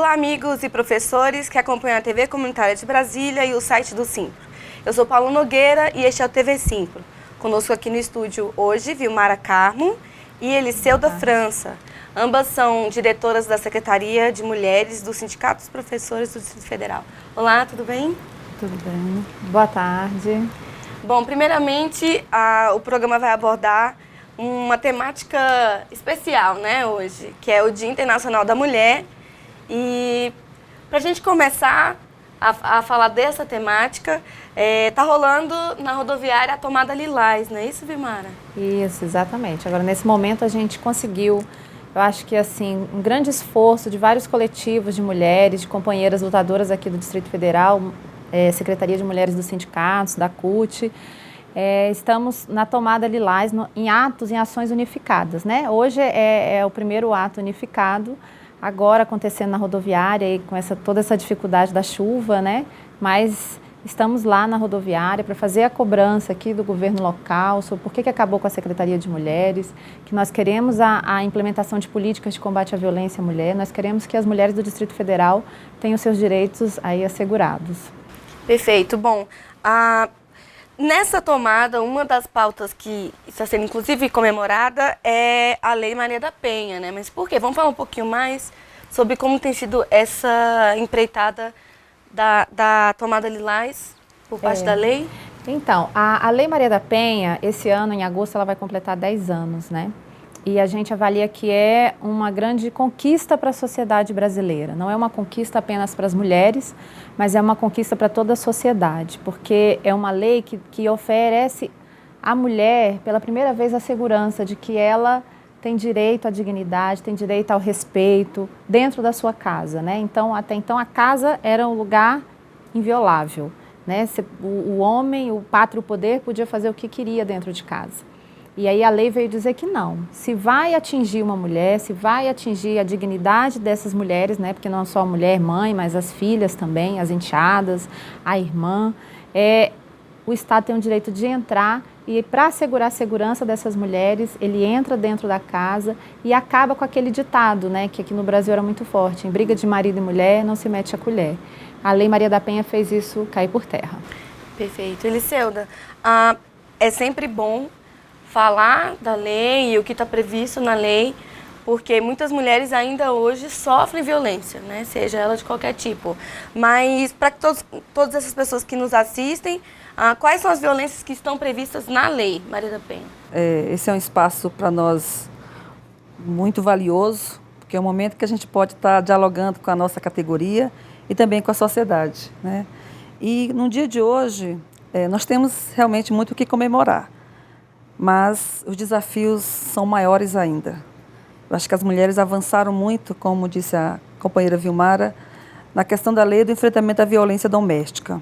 Olá, amigos e professores que acompanham a TV Comunitária de Brasília e o site do Simpro. Eu sou Paulo Nogueira e este é o TV Simpro. Conosco aqui no estúdio hoje, Vilmara Carmo e Eliseuda França. Ambas são diretoras da Secretaria de Mulheres do Sindicato dos Professores do Distrito Federal. Olá, tudo bem? Tudo bem. Boa tarde. Bom, primeiramente, o programa vai abordar uma temática especial, né, hoje, que é o Dia Internacional da Mulher. E para a gente começar a falar dessa temática, tá rolando na rodoviária a tomada lilás, não é isso, Vilmara? Isso, exatamente. Agora, nesse momento, a gente conseguiu, eu acho que assim, um grande esforço de vários coletivos de mulheres, de companheiras lutadoras aqui do Distrito Federal, Secretaria de Mulheres dos Sindicatos, da CUT. Estamos na tomada lilás em atos, em ações unificadas, né? Hoje é o primeiro ato unificado, agora acontecendo na rodoviária e com toda essa dificuldade da chuva, né? Mas estamos lá na rodoviária para fazer a cobrança aqui do governo local sobre por que acabou com a Secretaria de Mulheres, que nós queremos a implementação de políticas de combate à violência à mulher, nós queremos que as mulheres do Distrito Federal tenham seus direitos aí assegurados. Perfeito. Bom, nessa tomada, uma das pautas que está sendo inclusive comemorada é a Lei Maria da Penha, né? Mas por quê? Vamos falar um pouquinho mais sobre como tem sido essa empreitada da tomada lilás por parte da lei? Então, a Lei Maria da Penha, esse ano, em agosto, ela vai completar 10 anos, né? E a gente avalia que é uma grande conquista para a sociedade brasileira. Não é uma conquista apenas para as mulheres, mas é uma conquista para toda a sociedade, porque é uma lei que oferece à mulher, pela primeira vez, a segurança de que ela tem direito à dignidade, tem direito ao respeito dentro da sua casa, né? Então, até então, a casa era um lugar inviolável, né? O homem, o pátrio poder, podia fazer o que queria dentro de casa. E aí a lei veio dizer que não, se vai atingir uma mulher, se vai atingir a dignidade dessas mulheres, né, porque não só a mulher, mãe, mas as filhas também, as enteadas, a irmã, o Estado tem o direito de entrar e para assegurar a segurança dessas mulheres, ele entra dentro da casa e acaba com aquele ditado, né, que aqui no Brasil era muito forte, em briga de marido e mulher não se mete a colher. A Lei Maria da Penha fez isso cair por terra. Perfeito. Eliseuda, é sempre bom falar da lei e o que está previsto na lei, porque muitas mulheres ainda hoje sofrem violência, né? Seja ela de qualquer tipo. Mas para todas essas pessoas que nos assistem, quais são as violências que estão previstas na lei, Maria da Penha? Esse é um espaço para nós muito valioso, porque é um momento que a gente pode estar dialogando com a nossa categoria e também com a sociedade, né? E no dia de hoje, nós temos realmente muito o que comemorar. Mas os desafios são maiores ainda. Eu acho que as mulheres avançaram muito, como disse a companheira Vilmara, na questão da lei do enfrentamento à violência doméstica.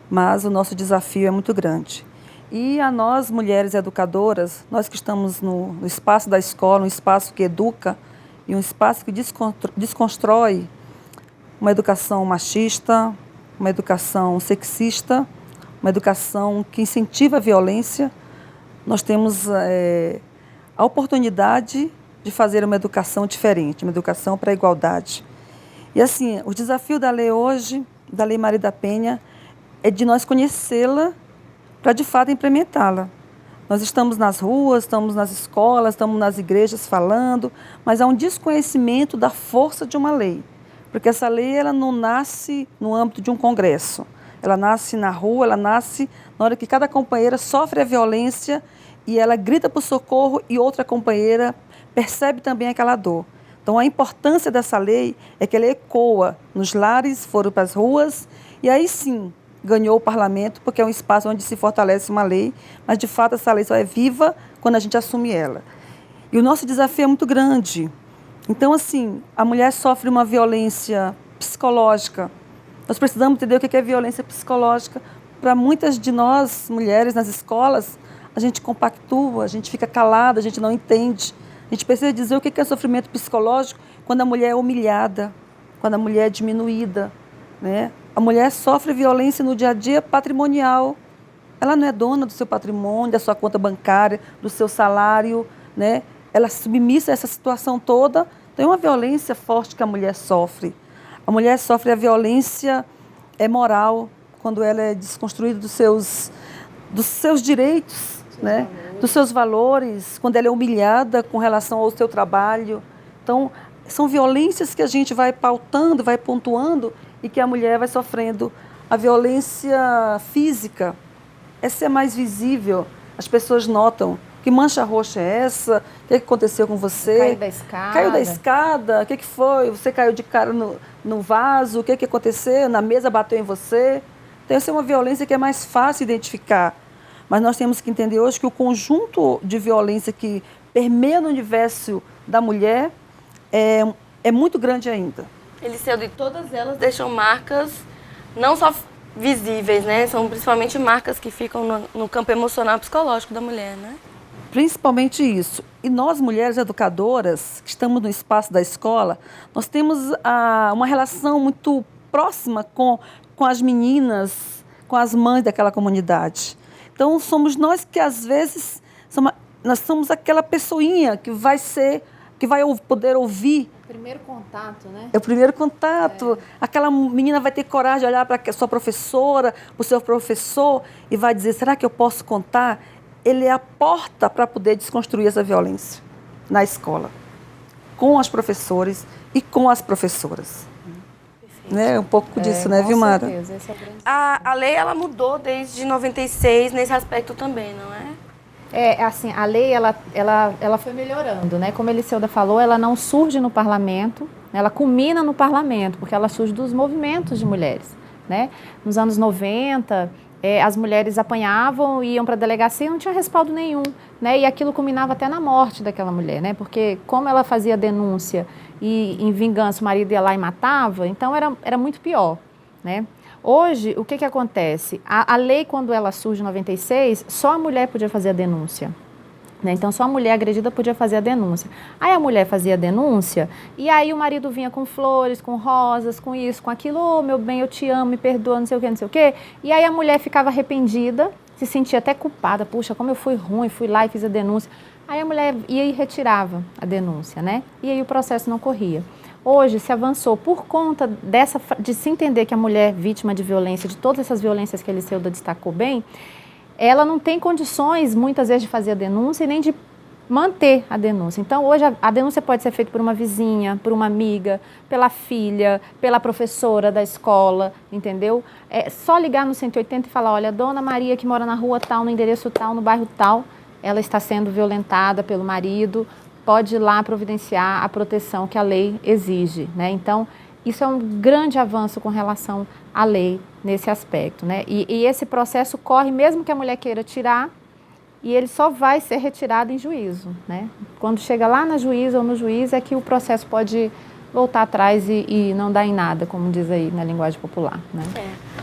Mas o nosso desafio é muito grande. E a nós, mulheres educadoras, nós que estamos no espaço da escola, um espaço que educa e um espaço que desconstrói uma educação machista, uma educação sexista, uma educação que incentiva a violência, nós temos a oportunidade de fazer uma educação diferente, uma educação para a igualdade. E assim, o desafio da lei hoje, da Lei Maria da Penha, é de nós conhecê-la para de fato implementá-la. Nós estamos nas ruas, estamos nas escolas, estamos nas igrejas falando, mas há um desconhecimento da força de uma lei. Porque essa lei ela não nasce no âmbito de um congresso. Ela nasce na rua, ela nasce na hora que cada companheira sofre a violência e ela grita por socorro e outra companheira percebe também aquela dor. Então, a importância dessa lei é que ela ecoa nos lares, foram para as ruas e aí sim ganhou o parlamento, porque é um espaço onde se fortalece uma lei, mas de fato essa lei só é viva quando a gente assume ela. E o nosso desafio é muito grande. Então, assim, a mulher sofre uma violência psicológica. Nós precisamos entender o que é violência psicológica. Para muitas de nós, mulheres, nas escolas, a gente compactua, a gente fica calada, a gente não entende. A gente precisa dizer o que é sofrimento psicológico quando a mulher é humilhada, quando a mulher é diminuída, né? A mulher sofre violência no dia a dia patrimonial. Ela não é dona do seu patrimônio, da sua conta bancária, do seu salário, né? Ela é submissa a essa situação toda. Então, é uma violência forte que a mulher sofre. A mulher sofre a violência moral quando ela é desconstruída dos seus direitos, né? Dos seus valores, quando ela é humilhada com relação ao seu trabalho. Então, são violências que a gente vai pautando, vai pontuando e que a mulher vai sofrendo. A violência física, essa é mais visível, as pessoas notam. Que mancha roxa é essa? O que aconteceu com você? Caiu da escada. Caiu da escada? O que foi? Você caiu de cara no vaso? O que aconteceu? Na mesa bateu em você? Então, essa é uma violência que é mais fácil identificar. Mas nós temos que entender hoje que o conjunto de violência que permeia no universo da mulher é muito grande ainda. Eliseuda, e todas elas deixam marcas não só visíveis, né? São principalmente marcas que ficam no campo emocional e psicológico da mulher, né? Principalmente isso. E nós, mulheres educadoras, que estamos no espaço da escola, nós temos uma relação muito próxima com as meninas, com as mães daquela comunidade. Então, somos nós que, às vezes, nós somos aquela pessoinha que vai poder ouvir. Primeiro contato, né? É o primeiro contato. Aquela menina vai ter coragem de olhar para a sua professora, para o seu professor, e vai dizer, será que eu posso contar? Ele é a porta para poder desconstruir essa violência na escola, com os professores e com as professoras. Né? Um pouco disso, né, Vilmara? Com certeza, esse é o grande... A lei, ela mudou desde 96 nesse aspecto também, não é? Assim, a lei, ela foi melhorando, né? Como a Eliseuda falou, ela não surge no parlamento, ela culmina no parlamento, porque ela surge dos movimentos de mulheres, né? Nos anos 90, as mulheres apanhavam e iam para a delegacia e não tinha respaldo nenhum, né? E aquilo culminava até na morte daquela mulher, né? Porque como ela fazia denúncia e em vingança o marido ia lá e matava, então era muito pior, né? Hoje, o que acontece? A lei, quando ela surge em 96, só a mulher podia fazer a denúncia. Né? Então, só a mulher agredida podia fazer a denúncia. Aí a mulher fazia a denúncia e aí o marido vinha com flores, com rosas, com isso, com aquilo. Oh, meu bem, eu te amo, me perdoa, não sei o quê, não sei o quê. E aí a mulher ficava arrependida, se sentia até culpada. Puxa, como eu fui ruim, fui lá e fiz a denúncia. Aí a mulher ia e retirava a denúncia, né? E aí o processo não corria. Hoje se avançou por conta de se entender que a mulher vítima de violência, de todas essas violências que a Eliseuda destacou bem, ela não tem condições, muitas vezes, de fazer a denúncia e nem de manter a denúncia. Então, hoje, a denúncia pode ser feita por uma vizinha, por uma amiga, pela filha, pela professora da escola, entendeu? É só ligar no 180 e falar, olha, dona Maria que mora na rua tal, no endereço tal, no bairro tal, ela está sendo violentada pelo marido, pode ir lá providenciar a proteção que a lei exige, né? Então, isso é um grande avanço com relação à lei nesse aspecto, né? E esse processo corre mesmo que a mulher queira tirar e ele só vai ser retirado em juízo, né? Quando chega lá na juíza ou no juiz é que o processo pode voltar atrás e não dar em nada, como diz aí na linguagem popular, né?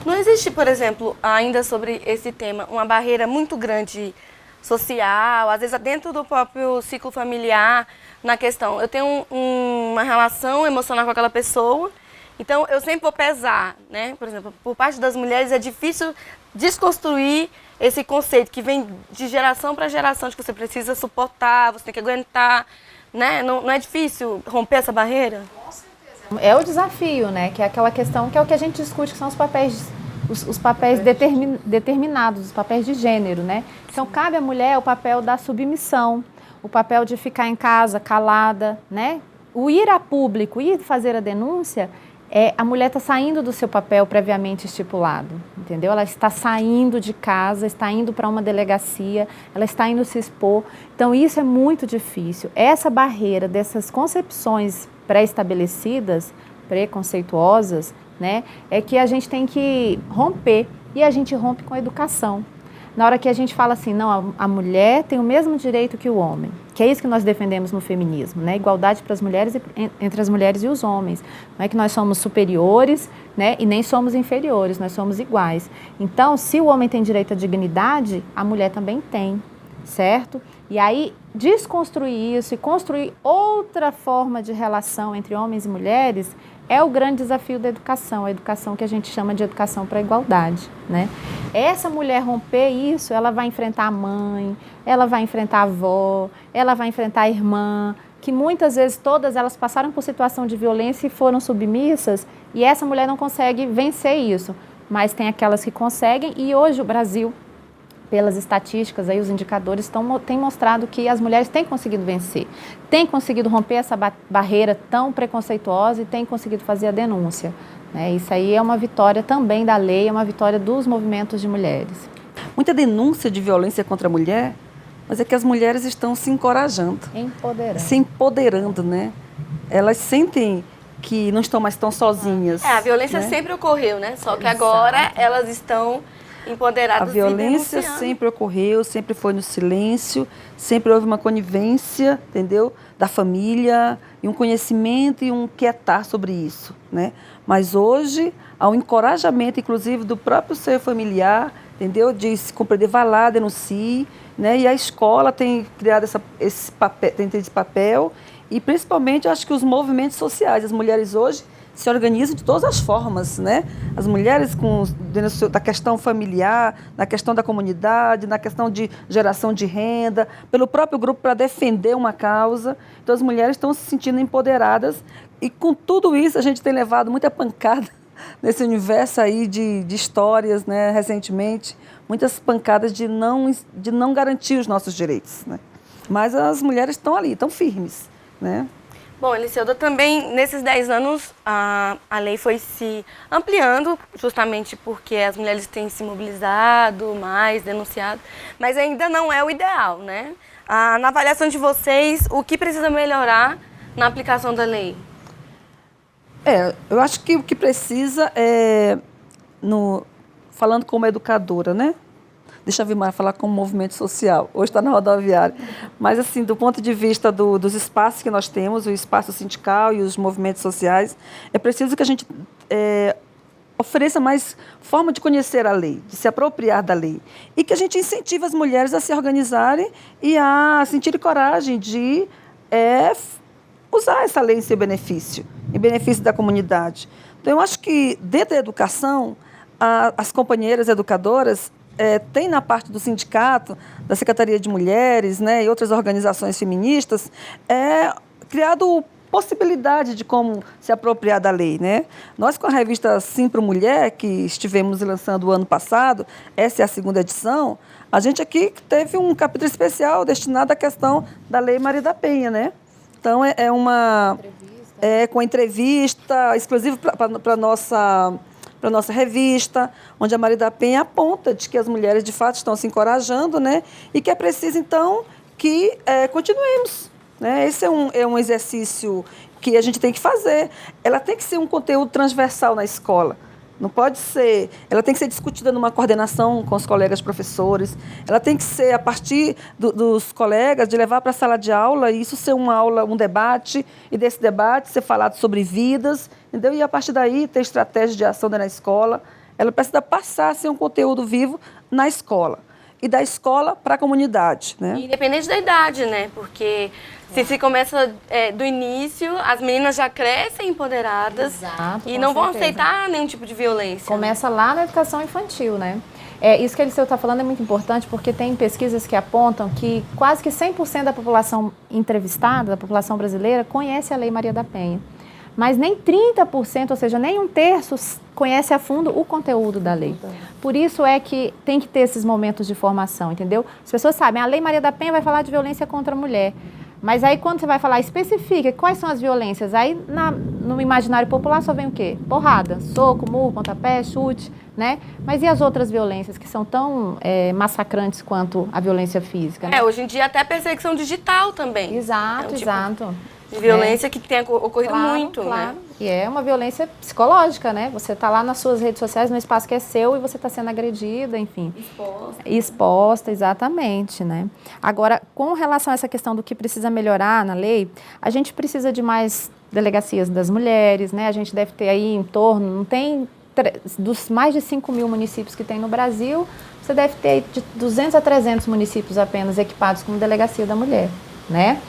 Não existe, por exemplo, ainda sobre esse tema, uma barreira muito grande social, às vezes dentro do próprio ciclo familiar, na questão, eu tenho uma relação emocional com aquela pessoa, então eu sempre vou pesar, né? Por exemplo, por parte das mulheres é difícil desconstruir esse conceito que vem de geração para geração, de que você precisa suportar, você tem que aguentar, né? Não é difícil romper essa barreira? Com certeza. É o desafio, né? Que é aquela questão que é o que a gente discute, que são os papéis determinados, os papéis de gênero, né? Então, cabe à mulher o papel da submissão, o papel de ficar em casa calada, né? O ir a público, ir fazer a denúncia, a mulher está saindo do seu papel previamente estipulado, entendeu? Ela está saindo de casa, está indo para uma delegacia, ela está indo se expor. Então, isso é muito difícil. Essa barreira dessas concepções pré-estabelecidas, preconceituosas, né, é que a gente tem que romper, e a gente rompe com a educação. Na hora que a gente fala assim, não, a mulher tem o mesmo direito que o homem, que é isso que nós defendemos no feminismo, né? Igualdade para as mulheres, entre as mulheres e os homens. Não é que nós somos superiores, né? E nem somos inferiores, nós somos iguais. Então, se o homem tem direito à dignidade, a mulher também tem, certo? E aí, desconstruir isso e construir outra forma de relação entre homens e mulheres é o grande desafio da educação, a educação que a gente chama de educação para a igualdade, né? Essa mulher romper isso, ela vai enfrentar a mãe, ela vai enfrentar a avó, ela vai enfrentar a irmã, que muitas vezes todas elas passaram por situação de violência e foram submissas, e essa mulher não consegue vencer isso. Mas tem aquelas que conseguem, e hoje o Brasil, pelas estatísticas, aí os indicadores têm mostrado que as mulheres têm conseguido vencer, têm conseguido romper essa barreira tão preconceituosa e têm conseguido fazer a denúncia. Né? Isso aí é uma vitória também da lei, é uma vitória dos movimentos de mulheres. Muita denúncia de violência contra a mulher, mas é que as mulheres estão se encorajando. Se empoderando, né? Elas sentem que não estão mais tão sozinhas. A violência sempre ocorreu, né? Só que agora elas estão empoderadas. A violência sempre ocorreu, sempre foi no silêncio, sempre houve uma conivência, entendeu? Da família, e um conhecimento e um quietar sobre isso, né? Mas hoje há um encorajamento, inclusive, do próprio ser familiar, entendeu? De se compreender, vá lá, denuncie, né? E a escola tem criado esse papel, e principalmente eu acho que os movimentos sociais, as mulheres hoje se organizam de todas as formas, né? As mulheres da questão familiar, na questão da comunidade, na questão de geração de renda, pelo próprio grupo para defender uma causa. Então as mulheres estão se sentindo empoderadas, e com tudo isso a gente tem levado muita pancada nesse universo aí de histórias, né? Recentemente, muitas pancadas de não garantir os nossos direitos, né? Mas as mulheres estão ali, estão firmes, né? Bom, Eliseuda, também nesses 10 anos a lei foi se ampliando, justamente porque as mulheres têm se mobilizado mais, denunciado, mas ainda não é o ideal, né? Na avaliação de vocês, o que precisa melhorar na aplicação da lei? Eu acho que o que precisa é, falando como educadora, né? Deixa a Vilmar falar como movimento social. Hoje está na rodoviária. Mas, assim, do ponto de vista dos espaços que nós temos, o espaço sindical e os movimentos sociais, é preciso que a gente ofereça mais forma de conhecer a lei, de se apropriar da lei. E que a gente incentive as mulheres a se organizarem e a sentirem coragem de usar essa lei em seu benefício, em benefício da comunidade. Então, eu acho que, dentro da educação, as companheiras educadoras tem na parte do sindicato, da Secretaria de Mulheres, né, e outras organizações feministas, criado possibilidade de como se apropriar da lei, né? Nós, com a revista Sim Pro Mulher, que estivemos lançando o ano passado, essa é a 2ª edição, a gente aqui teve um capítulo especial destinado à questão da Lei Maria da Penha, né? Então, com entrevista exclusiva para a nossa revista, onde a Maria da Penha aponta de que as mulheres, de fato, estão se encorajando, né? E que é preciso, então, que continuemos. Né? Esse é um exercício que a gente tem que fazer. Ela tem que ser um conteúdo transversal na escola. Não pode ser... Ela tem que ser discutida numa coordenação com os colegas professores. Ela tem que ser, a partir dos colegas, de levar para a sala de aula, e isso ser uma aula, um debate, e desse debate ser falado sobre vidas, entendeu? E, a partir daí, ter estratégias de ação dentro da escola. Ela precisa passar a ser um conteúdo vivo na escola. E da escola para a comunidade, né? Independente da idade, né? Porque se começa do início, as meninas já crescem empoderadas. Exato, e não vão certeza. Aceitar nenhum tipo de violência. Começa lá na educação infantil, né? Isso que ele está falando é muito importante, porque tem pesquisas que apontam que quase que 100% da população entrevistada, da população brasileira, conhece a Lei Maria da Penha. Mas nem 30%, ou seja, nem 1/3 conhece a fundo o conteúdo da lei. Por isso é que tem que ter esses momentos de formação, entendeu? As pessoas sabem, a Lei Maria da Penha vai falar de violência contra a mulher. Mas aí quando você vai falar, especifica quais são as violências, aí no imaginário popular só vem o quê? Porrada, soco, murro, pontapé, chute, né? Mas e as outras violências que são tão massacrantes quanto a violência física? Né? Hoje em dia até perseguição digital também. Exato, exato. De violência que tem ocorrido muito, claro. né? E é uma violência psicológica, né? Você está lá nas suas redes sociais, no espaço que é seu, e você está sendo agredida, enfim. Exposta, exatamente, né? Agora, com relação a essa questão do que precisa melhorar na lei, a gente precisa de mais delegacias das mulheres, né? A gente deve ter aí em torno, não tem, dos mais de 5.000 municípios que tem no Brasil, você deve ter de 200 a 300 municípios apenas equipados como delegacia da mulher, né?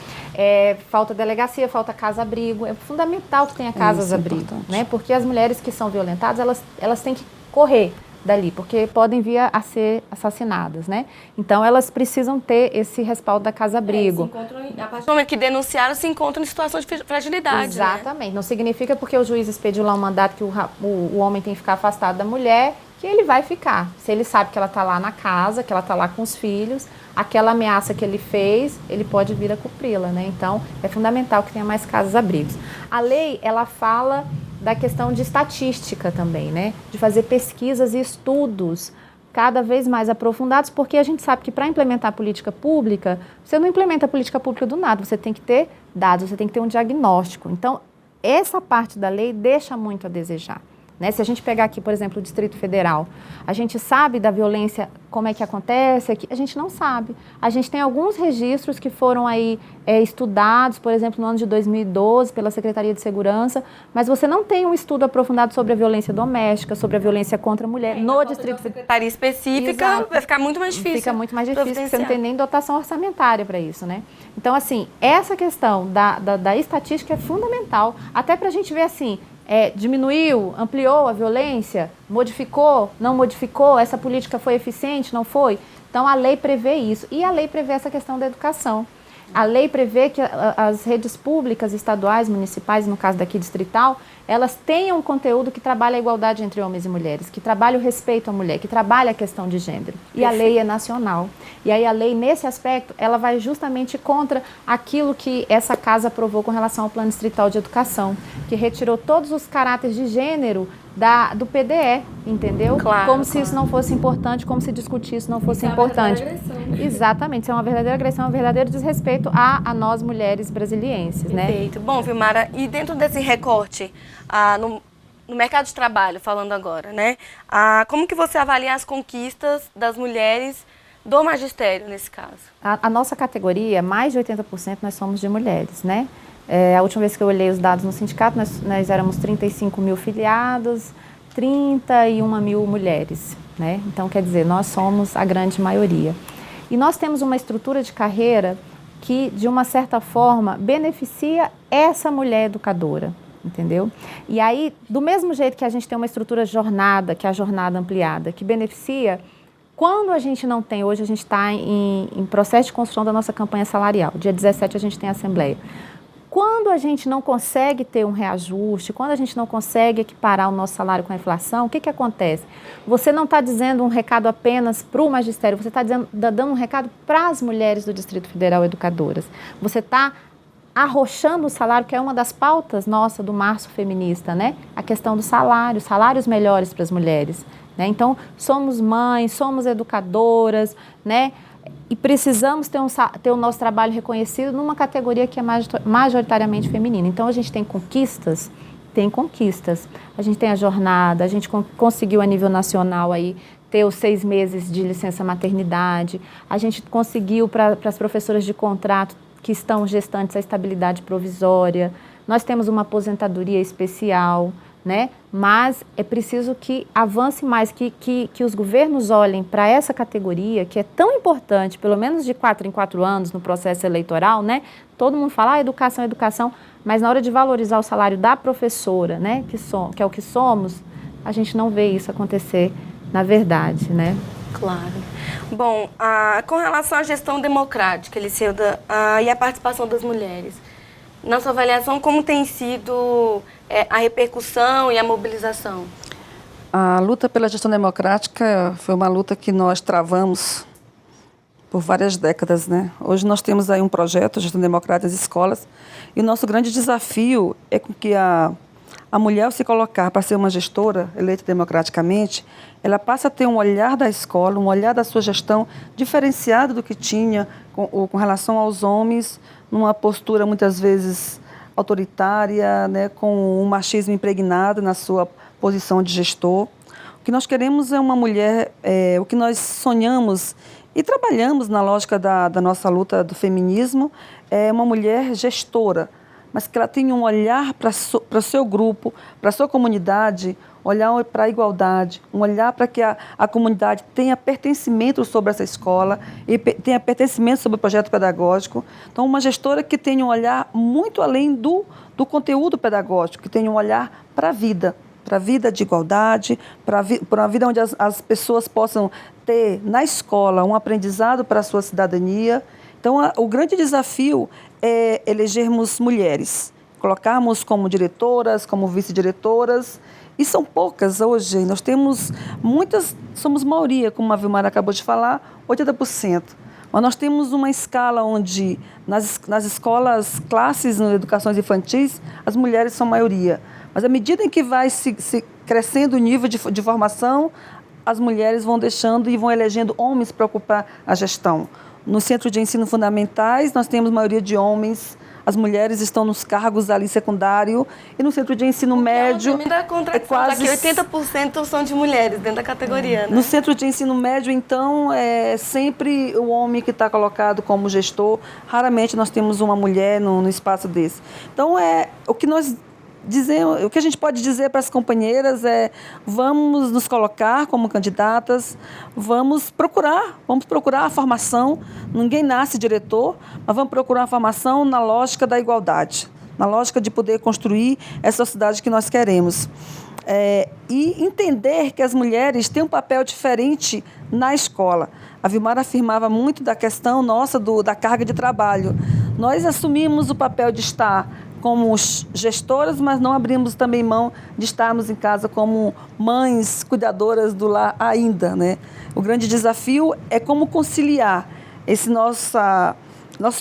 Falta delegacia, falta casa-abrigo. É fundamental que tenha casas-abrigo, né? Porque as mulheres que são violentadas, elas têm que correr dali, porque podem vir a ser assassinadas, né? Então, elas precisam ter esse respaldo da casa-abrigo. A partir do momento que denunciaram, se encontram em situação de fragilidade. Exatamente. Né? Não significa porque o juiz expediu lá um mandato que o homem tem que ficar afastado da mulher, que ele vai ficar. Se ele sabe que ela está lá na casa, que ela está lá com os filhos, aquela ameaça que ele fez, ele pode vir a cumpri-la, né? Então, é fundamental que tenha mais casas-abrigos. A lei, ela fala da questão de estatística também, né? De fazer pesquisas e estudos cada vez mais aprofundados, porque a gente sabe que para implementar a política pública, você não implementa a política pública do nada, você tem que ter dados, você tem que ter um diagnóstico. Então, essa parte da lei deixa muito a desejar. Né? Se a gente pegar aqui, por exemplo, o Distrito Federal, a gente sabe da violência, como é que acontece aqui? A gente não sabe. A gente tem alguns registros que foram aí estudados, por exemplo, no ano de 2012, pela Secretaria de Segurança, mas você não tem um estudo aprofundado sobre a violência doméstica, sobre a violência contra a mulher no Distrito Federal. Secretaria específica. Exato. Vai ficar muito mais difícil. Fica muito mais difícil, porque você não tem nem dotação orçamentária para isso, né? Então, assim, essa questão da estatística é fundamental, até para a gente ver, assim, diminuiu, ampliou a violência, modificou, não modificou, essa política foi eficiente, não foi? Então, a lei prevê isso. E a lei prevê essa questão da educação. A lei prevê que as redes públicas, estaduais, municipais, no caso daqui distrital, elas tenham um conteúdo que trabalha a igualdade entre homens e mulheres, que trabalha o respeito à mulher, que trabalha a questão de gênero. E a lei é nacional. E aí a lei, nesse aspecto, ela vai justamente contra aquilo que essa casa aprovou com relação ao Plano Distrital de Educação, que retirou todos os caráteres de gênero do PDE, entendeu? Claro, como se isso não fosse importante, como se discutir isso não fosse importante. Exatamente, isso é uma verdadeira agressão, um verdadeiro desrespeito a nós mulheres brasilienses, né? Perfeito. Bom, Vilmara, e dentro desse recorte, no mercado de trabalho, falando agora, né? Como que você avalia as conquistas das mulheres do magistério, nesse caso? A nossa categoria, mais de 80% nós somos de mulheres, né? A última vez que eu olhei os dados no sindicato, nós éramos 35 mil filiados, 31 mil mulheres, né? Então, quer dizer, nós somos a grande maioria. E nós temos uma estrutura de carreira que, de uma certa forma, beneficia essa mulher educadora, entendeu? E aí, do mesmo jeito que a gente tem uma estrutura de jornada, que é a jornada ampliada, que beneficia, quando a gente não tem, hoje a gente está em processo de construção da nossa campanha salarial, dia 17 a gente tem a assembleia. Quando a gente não consegue ter um reajuste, quando a gente não consegue equiparar o nosso salário com a inflação, o que acontece? Você não está dizendo um recado apenas para o magistério, você está dando um recado para as mulheres do Distrito Federal educadoras. Você está arrochando o salário, que é uma das pautas nossa do Março Feminista, né? A questão do salário, salários melhores para as mulheres, né? Então, somos mães, somos educadoras, né? E precisamos ter o nosso trabalho reconhecido numa categoria que é majoritariamente feminina. Então, a gente tem conquistas? Tem conquistas. A gente tem a jornada, a gente conseguiu a nível nacional aí ter os 6 meses de licença maternidade, a gente conseguiu para as professoras de contrato que estão gestantes a estabilidade provisória, nós temos uma aposentadoria especial, né? Mas é preciso que avance mais, que os governos olhem para essa categoria, que é tão importante, pelo menos de 4 em 4 anos no processo eleitoral, né? Todo mundo fala, educação, educação, mas na hora de valorizar o salário da professora, né? Que é o que somos, a gente não vê isso acontecer na verdade, né? Claro. Bom, com relação à gestão democrática, Eliseuda, e a participação das mulheres, na sua avaliação, como tem sido a repercussão e a mobilização? A luta pela gestão democrática foi uma luta que nós travamos por várias décadas, né? Hoje nós temos aí um projeto, Gestão Democrática das Escolas, e o nosso grande desafio é com que a mulher, ao se colocar para ser uma gestora eleita democraticamente, ela passa a ter um olhar da escola, um olhar da sua gestão diferenciado do que tinha com relação aos homens, numa postura muitas vezes autoritária, né, com um machismo impregnado na sua posição de gestor. O que nós queremos é uma mulher, o que nós sonhamos e trabalhamos na lógica da nossa luta do feminismo, é uma mulher gestora, mas que ela tenha um olhar para o seu grupo, para a sua comunidade, olhar para a igualdade, um olhar para que a comunidade tenha pertencimento sobre essa escola e tenha pertencimento sobre o projeto pedagógico. Então, uma gestora que tenha um olhar muito além do conteúdo pedagógico, que tenha um olhar para a vida, para a vida de igualdade, para uma vida onde as pessoas possam ter na escola um aprendizado para a sua cidadania. Então, o grande desafio é elegermos mulheres, colocarmos como diretoras, como vice-diretoras, e são poucas hoje. Nós temos muitas, somos maioria, como a Vilmara acabou de falar, 80%. Mas nós temos uma escala onde, nas escolas, classes, nas educações infantis, as mulheres são maioria. Mas à medida em que vai se crescendo o nível de formação, as mulheres vão deixando e vão elegendo homens para ocupar a gestão. No centro de ensino fundamentais, nós temos maioria de homens. As mulheres estão nos cargos ali secundário, e no centro de ensino médio é quase 80% são de mulheres dentro da categoria, né? No centro de ensino médio, então, é sempre o homem que está colocado como gestor. Raramente nós temos uma mulher no espaço desse. Então, o que nós dizemos, o que a gente pode dizer para as companheiras é: vamos nos colocar como candidatas, vamos procurar a formação. Ninguém nasce diretor, mas vamos procurar a formação na lógica da igualdade, na lógica de poder construir essa sociedade que nós queremos. E entender que as mulheres têm um papel diferente na escola. A Vilmara afirmava muito da questão nossa da carga de trabalho. Nós assumimos o papel de estar como gestoras, mas não abrimos também mão de estarmos em casa como mães cuidadoras do lar ainda, né? O grande desafio é como conciliar esse nosso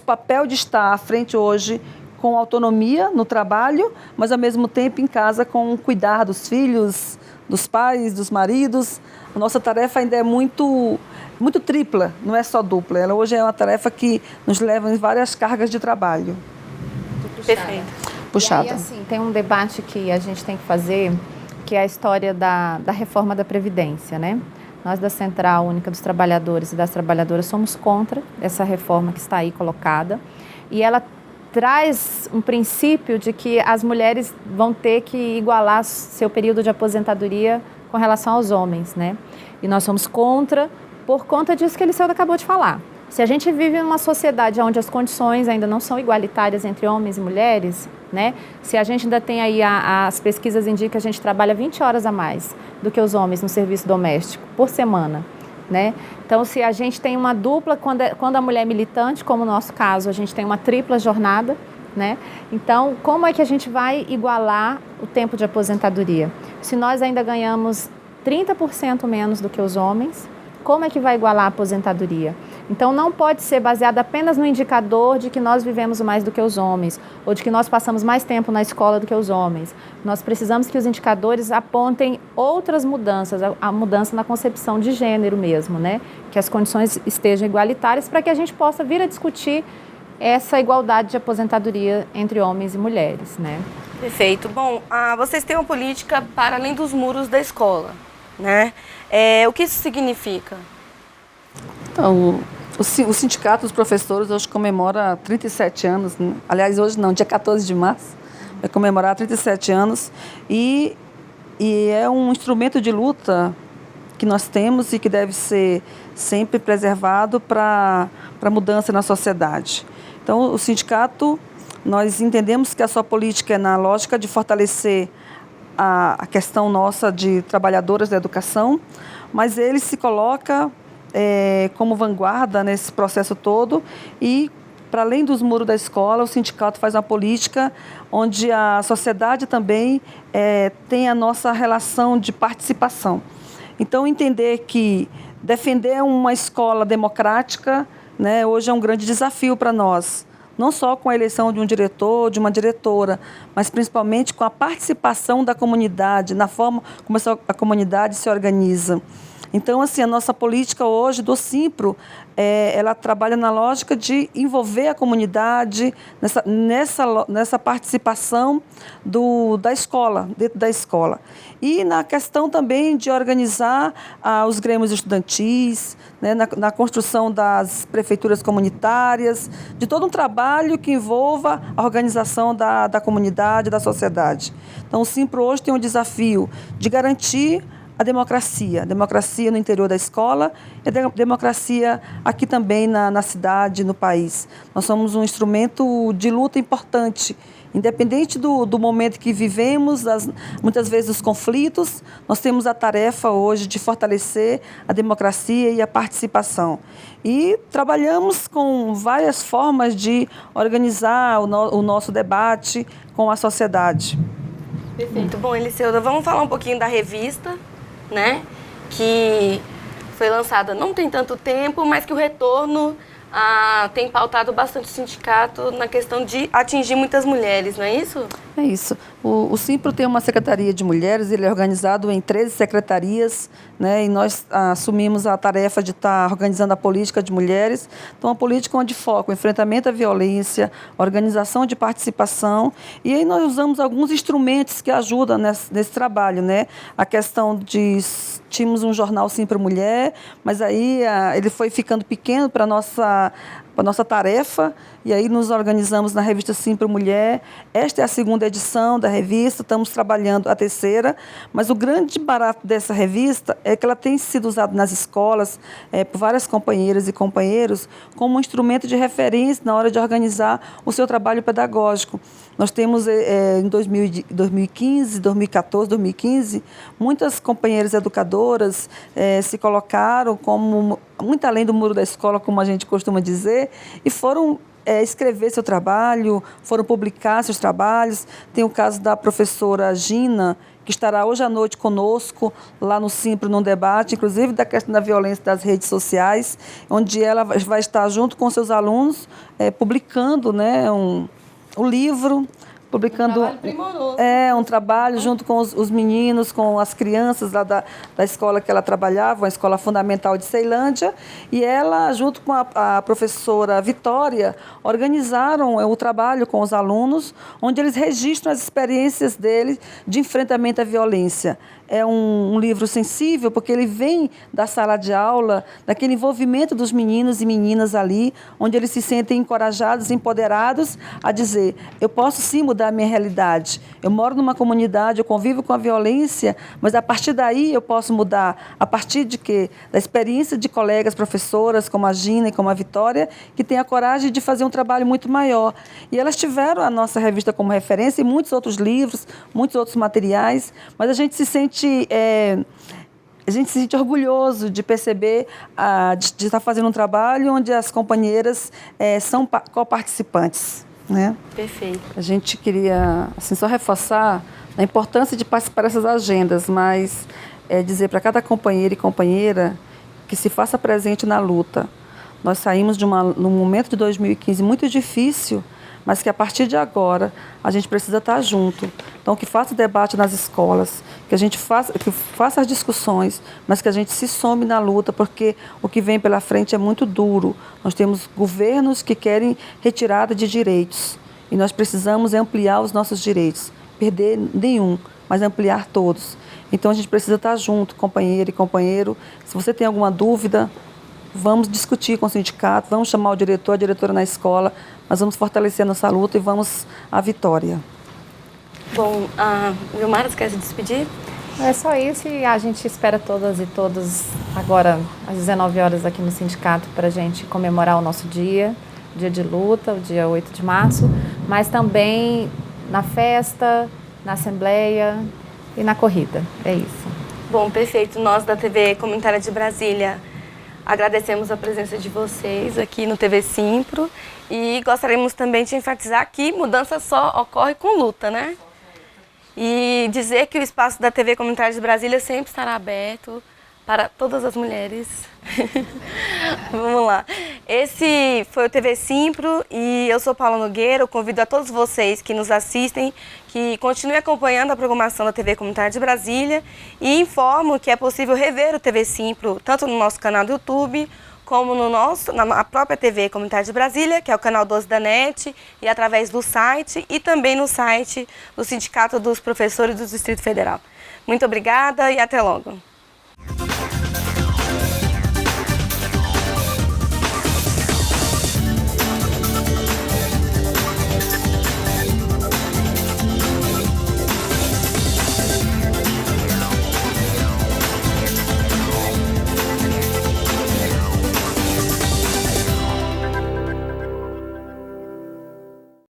papel de estar à frente hoje com autonomia no trabalho, mas ao mesmo tempo em casa com cuidar dos filhos, dos pais, dos maridos. A nossa tarefa ainda é muito tripla, não é só dupla. Ela hoje é uma tarefa que nos leva em várias cargas de trabalho. Perfeito. Puxada. E aí, assim, tem um debate que a gente tem que fazer, que é a história da reforma da Previdência, né? Nós da Central Única dos Trabalhadores e das Trabalhadoras somos contra essa reforma que está aí colocada, e ela traz um princípio de que as mulheres vão ter que igualar seu período de aposentadoria com relação aos homens, né? E nós somos contra, por conta disso que a Eliseuda acabou de falar. Se a gente vive em uma sociedade onde as condições ainda não são igualitárias entre homens e mulheres, né? Se a gente ainda tem aí, as pesquisas indicam que a gente trabalha 20 horas a mais do que os homens no serviço doméstico por semana, né? Então, se a gente tem uma dupla, quando a mulher é militante, como no nosso caso, a gente tem uma tripla jornada, né? Então, como é que a gente vai igualar o tempo de aposentadoria? Se nós ainda ganhamos 30% menos do que os homens, como é que vai igualar a aposentadoria? Então, não pode ser baseado apenas no indicador de que nós vivemos mais do que os homens, ou de que nós passamos mais tempo na escola do que os homens. Nós precisamos que os indicadores apontem outras mudanças, a mudança na concepção de gênero mesmo, né? Que as condições estejam igualitárias para que a gente possa vir a discutir essa igualdade de aposentadoria entre homens e mulheres, né? Perfeito. Bom, vocês têm uma política para além dos muros da escola, né? O que isso significa? Então, o Sindicato dos Professores hoje comemora 37 anos, né? Aliás, hoje não, dia 14 de março, vai comemorar 37 anos, e é um instrumento de luta que nós temos e que deve ser sempre preservado para a mudança na sociedade. Então, o sindicato, nós entendemos que a sua política é na lógica de fortalecer a questão nossa de trabalhadoras da educação, mas ele se coloca como vanguarda nesse processo todo, e, para além dos muros da escola, o sindicato faz uma política onde a sociedade também tem a nossa relação de participação. Então, entender que defender uma escola democrática, né, hoje é um grande desafio para nós, não só com a eleição de um diretor, de uma diretora, mas principalmente com a participação da comunidade, na forma como a comunidade se organiza. Então, assim, a nossa política hoje do Simpro, ela trabalha na lógica de envolver a comunidade nessa participação da escola, dentro da escola. E na questão também de organizar os grêmios estudantis, né, na construção das prefeituras comunitárias, de todo um trabalho que envolva a organização da comunidade, da sociedade. Então, o Simpro hoje tem um desafio de garantir a democracia no interior da escola e a democracia aqui também na cidade, no país. Nós somos um instrumento de luta importante. Independente do momento que vivemos, muitas vezes os conflitos, nós temos a tarefa hoje de fortalecer a democracia e a participação. E trabalhamos com várias formas de organizar o nosso debate com a sociedade. Perfeito. Bom, Eliseuda, vamos falar um pouquinho da revista, né? Que foi lançada não tem tanto tempo, mas que o retorno tem pautado bastante o sindicato na questão de atingir muitas mulheres, não é isso? É isso. O Simpro tem uma secretaria de mulheres, ele é organizado em 13 secretarias, né, e nós assumimos a tarefa de estar organizando a política de mulheres. Então, a política onde foca o enfrentamento à violência, organização de participação, e aí nós usamos alguns instrumentos que ajudam nesse trabalho, né? A questão de... Tínhamos um jornal Simpro Mulher, mas aí ele foi ficando pequeno para a nossa tarefa, e aí nos organizamos na revista Simpro Mulher. Esta é a segunda edição da revista, estamos trabalhando a terceira, mas o grande barato dessa revista é que ela tem sido usada nas escolas por várias companheiras e companheiros como um instrumento de referência na hora de organizar o seu trabalho pedagógico. Nós temos em 2015, 2014, 2015, muitas companheiras educadoras se colocaram como muito além do muro da escola, como a gente costuma dizer, e foram escrever seu trabalho, foram publicar seus trabalhos. Tem o caso da professora Gina, que estará hoje à noite conosco, lá no Simpro, num debate, inclusive da questão da violência das redes sociais, onde ela vai estar junto com seus alunos, publicando, né, um livro, publicando um trabalho junto com os meninos, com as crianças lá da escola que ela trabalhava, uma escola fundamental de Ceilândia, e ela, junto com a professora Vitória, organizaram o trabalho com os alunos, onde eles registram as experiências deles de enfrentamento à violência. É um livro sensível, porque ele vem da sala de aula, daquele envolvimento dos meninos e meninas ali, onde eles se sentem encorajados, empoderados a dizer: eu posso sim mudar a minha realidade. Eu moro numa comunidade, eu convivo com a violência, mas a partir daí eu posso mudar. A partir de quê? Da experiência de colegas, professoras, como a Gina e como a Vitória, que têm a coragem de fazer um trabalho muito maior. E elas tiveram a nossa revista como referência e muitos outros livros, muitos outros materiais, mas a gente se sente orgulhoso de perceber, de estar fazendo um trabalho onde as companheiras são coparticipantes, né? Perfeito. A gente queria assim, só reforçar a importância de participar dessas agendas, mas dizer para cada companheiro e companheira que se faça presente na luta. Nós saímos num momento de 2015 muito difícil, mas que a partir de agora a gente precisa estar junto. Então, que faça debate nas escolas, que faça as discussões, mas que a gente se some na luta, porque o que vem pela frente é muito duro. Nós temos governos que querem retirada de direitos e nós precisamos ampliar os nossos direitos, perder nenhum, mas ampliar todos. Então, a gente precisa estar junto, companheiro e companheiro. Se você tem alguma dúvida, vamos discutir com o sindicato, vamos chamar o diretor, a diretora na escola, nós vamos fortalecer a nossa luta e vamos à vitória. Bom, a Vilmara, você quer se despedir? É só isso, e a gente espera todas e todos agora às 19 horas aqui no sindicato para a gente comemorar o nosso dia de luta, o dia 8 de março, mas também na festa, na assembleia e na corrida. É isso. Bom, perfeito. Nós da TV Comunitária de Brasília agradecemos a presença de vocês aqui no TV Simpro e gostaríamos também de enfatizar que mudança só ocorre com luta, né? E dizer que o espaço da TV Comunitária de Brasília sempre estará aberto para todas as mulheres. Vamos lá. Esse foi o TV Simpro e eu sou Paula Nogueira. Eu convido a todos vocês que nos assistem que continuem acompanhando a programação da TV Comunitária de Brasília e informo que é possível rever o TV Simpro tanto no nosso canal do YouTube como na própria TV Comunitária de Brasília, que é o canal 12 da NET, e através do site e também no site do Sindicato dos Professores do Distrito Federal. Muito obrigada e até logo.